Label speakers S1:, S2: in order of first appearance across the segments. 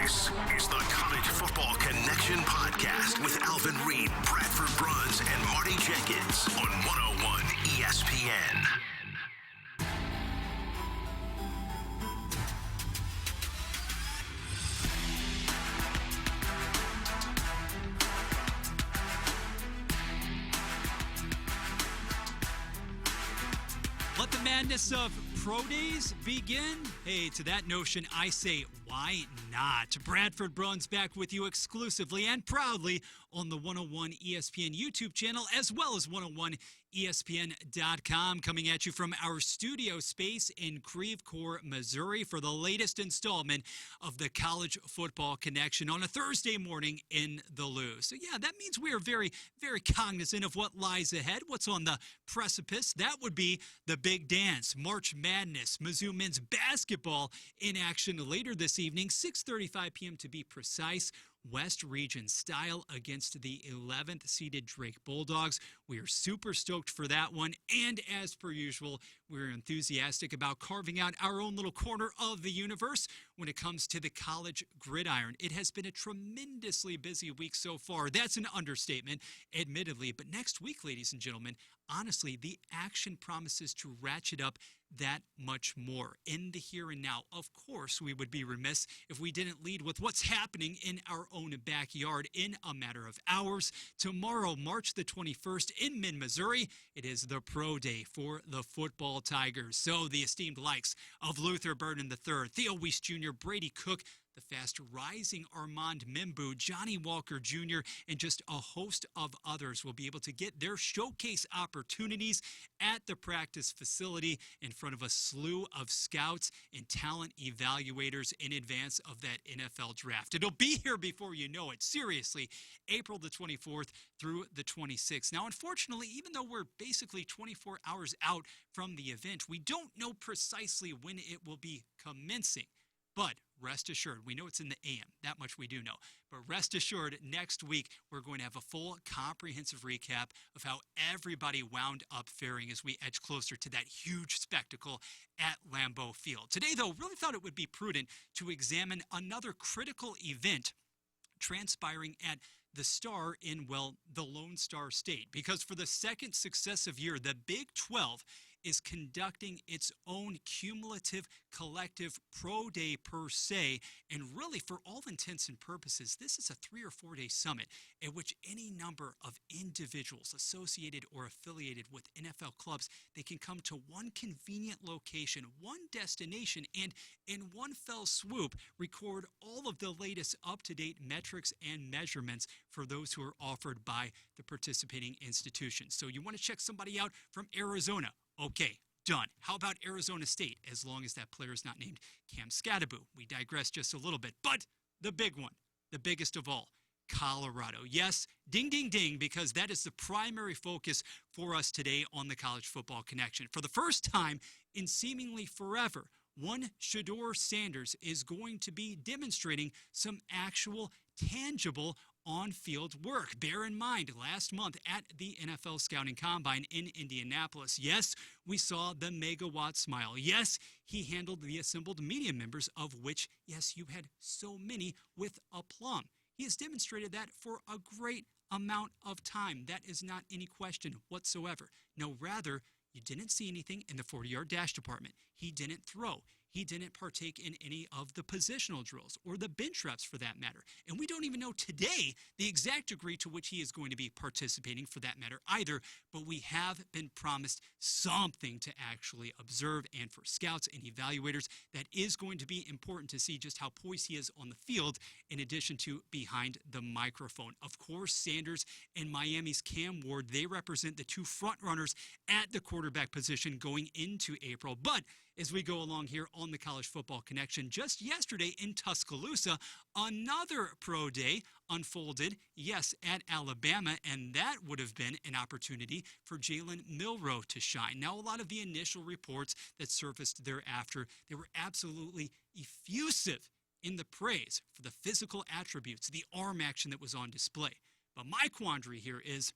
S1: This is the College Football Connection podcast with Alvin Reed, Bradford Bruns, and Marty Jenkins on 101 ESPN.
S2: Let the madness of pro days begin? Hey, to that notion, I say, why not? Bradford Bruns back with you exclusively and proudly on the 101 ESPN YouTube channel, as well as 101ESPN.com, coming at you from our studio space in Creve Coeur, Missouri, for the latest installment of the College Football Connection on a Thursday morning in the Lou. So, yeah, that means we are very, very cognizant of what lies ahead, what's on the precipice. That would be the big dance, March Madness, Mizzou men's basketball in action later this evening, 6:35 p.m. to be precise. West Region style against the 11th seeded Drake Bulldogs. We are super stoked for that one. And as per usual, we're enthusiastic about carving out our own little corner of the universe when it comes to the college gridiron. It has been a tremendously busy week so far. That's an understatement, admittedly. But next week, ladies and gentlemen, honestly, the action promises to ratchet up that much more in the here and now. Of course, we would be remiss if we didn't lead with what's happening in our own backyard in a matter of hours. Tomorrow, March the 21st in Min, Missouri, it is the pro day for the football Tigers. So the esteemed likes of Luther Burden III, Theo Weiss Jr., Brady Cook, the fast rising Armand Mimbu, Johnny Walker Jr., and just a host of others will be able to get their showcase opportunities at the practice facility in front of a slew of scouts and talent evaluators in advance of that NFL draft. It'll be here before you know it. Seriously, April the 24th through the 26th. Now, unfortunately, even though we're basically 24 hours out from the event, we don't know precisely when it will be commencing. But rest assured, we know it's in the AM. That much we do know. But rest assured, next week, we're going to have a full comprehensive recap of how everybody wound up faring as we edge closer to that huge spectacle at Lambeau Field. Today, though, really thought it would be prudent to examine another critical event transpiring at the Star in, well, the Lone Star State. Because for the second successive year, the Big 12 is conducting its own cumulative collective pro day per se. And really, for all intents and purposes, this is a 3 or 4 day summit at which any number of individuals associated or affiliated with NFL clubs, they can come to one convenient location, one destination, and in one fell swoop, record all of the latest up-to-date metrics and measurements for those who are offered by the participating institutions. So you want to check somebody out from Arizona. Okay, done. How about Arizona State, as long as that player is not named Cam Scadaboo? We digress just a little bit. But the big one, the biggest of all, Colorado. Yes, ding, ding, ding, because that is the primary focus for us today on the College Football Connection. For the first time in seemingly forever, one Shedeur Sanders is going to be demonstrating some actual tangible on-field work. Bear in mind, last month at the NFL Scouting Combine in Indianapolis, yes, we saw the megawatt smile. Yes, he handled the assembled media members, of which, yes, you had so many, with aplomb. He has demonstrated that for a great amount of time. That is not any question whatsoever. No, rather, you didn't see anything in the 40-yard dash department. He didn't throw. He didn't partake in any of the positional drills or the bench reps for that matter. And we don't even know today the exact degree to which he is going to be participating for that matter either, but we have been promised something to actually observe, and for scouts and evaluators, that is going to be important to see just how poised he is on the field in addition to behind the microphone. Of course, Sanders and Miami's Cam Ward, they represent the two front runners at the quarterback position going into April. But as we go along here on the College Football Connection, just yesterday in Tuscaloosa, another pro day unfolded, yes, at Alabama, and that would have been an opportunity for Jalen Milroe to shine. Now, a lot of the initial reports that surfaced thereafter, they were absolutely effusive in the praise for the physical attributes, the arm action that was on display. But my quandary here is,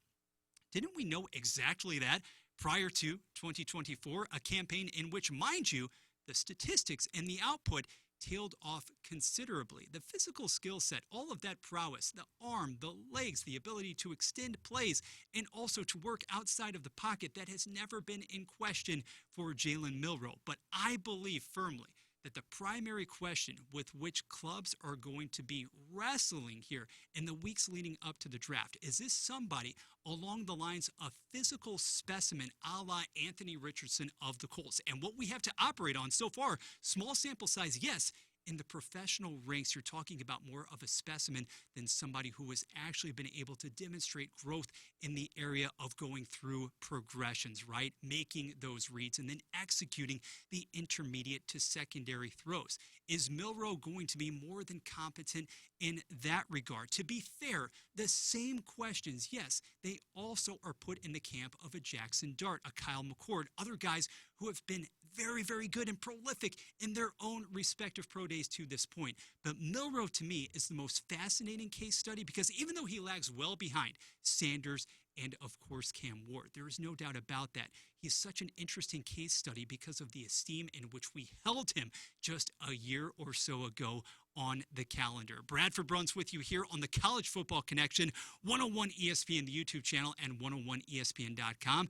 S2: didn't we know exactly that prior to 2024, a campaign in which, mind you, the statistics and the output tailed off considerably. The physical skill set, all of that prowess, the arm, the legs, the ability to extend plays, and also to work outside of the pocket, that has never been in question for Jalen Milroe. But I believe firmly that the primary question with which clubs are going to be wrestling here in the weeks leading up to the draft is this somebody along the lines of physical specimen a la Anthony Richardson of the Colts. And what we have to operate on so far, small sample size, yes. In the professional ranks, you're talking about more of a specimen than somebody who has actually been able to demonstrate growth in the area of going through progressions, right? Making those reads and then executing the intermediate to secondary throws. Is Milroe going to be more than competent in that regard? To be fair, the same questions, yes, they also are put in the camp of a Jackson Dart, a Kyle McCord, other guys who have been very, very good and prolific in their own respective pro days to this point. But Milroe, to me, is the most fascinating case study because even though he lags well behind Sanders and, of course, Cam Ward, there is no doubt about that. He's such an interesting case study because of the esteem in which we held him just a year or so ago on the calendar. Bradford Bruns with you here on the College Football Connection, 101 ESPN, the YouTube channel, and 101ESPN.com.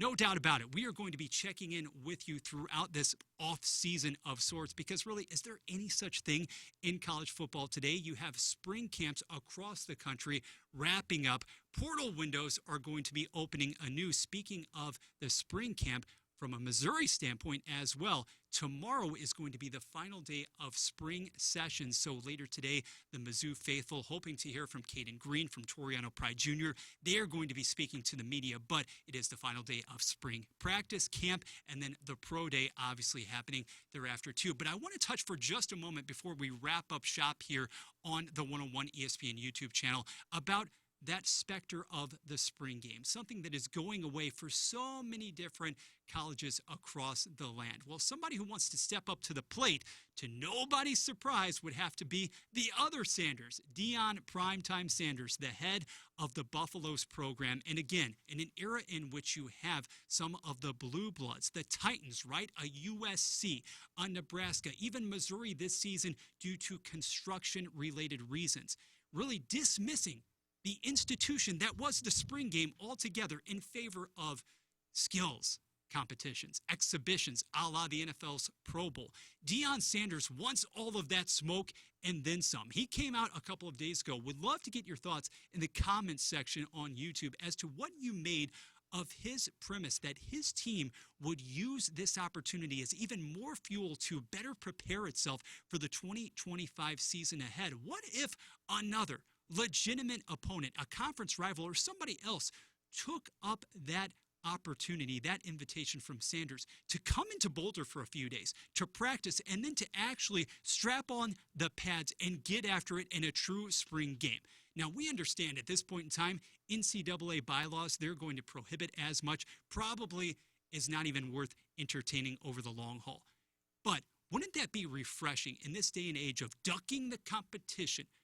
S2: No doubt about it. We are going to be checking in with you throughout this off season of sorts because really, is there any such thing in college football today? You have spring camps across the country wrapping up. Portal windows are going to be opening anew. Speaking of the spring camp, from a Missouri standpoint as well, tomorrow is going to be the final day of spring sessions. So later today, the Mizzou faithful, hoping to hear from Caden Green, from Toriano Pride Jr. They are going to be speaking to the media, but it is the final day of spring practice, camp, and then the pro day obviously happening thereafter too. But I want to touch for just a moment before we wrap up shop here on the 101 ESPN YouTube channel about that specter of the spring game, something that is going away for so many different colleges across the land. Well, somebody who wants to step up to the plate, to nobody's surprise, would have to be the other Sanders, Deion Primetime Sanders, the head of the Buffaloes program. And again, in an era in which you have some of the blue bloods, the Titans, right? A USC, a Nebraska, even Missouri this season due to construction-related reasons, really dismissing the institution that was the spring game altogether in favor of skills competitions, exhibitions, a la the NFL's Pro Bowl. Deion Sanders wants all of that smoke and then some. He came out a couple of days ago. Would love to get your thoughts in the comments section on YouTube as to what you made of his premise that his team would use this opportunity as even more fuel to better prepare itself for the 2025 season ahead. What if another legitimate opponent, a conference rival, or somebody else took up that opportunity, that invitation from Sanders to come into Boulder for a few days, to practice, and then to actually strap on the pads and get after it in a true spring game? Now, we understand at this point in time, NCAA bylaws, they're going to prohibit as much, probably is not even worth entertaining over the long haul. But wouldn't that be refreshing in this day and age of ducking the competition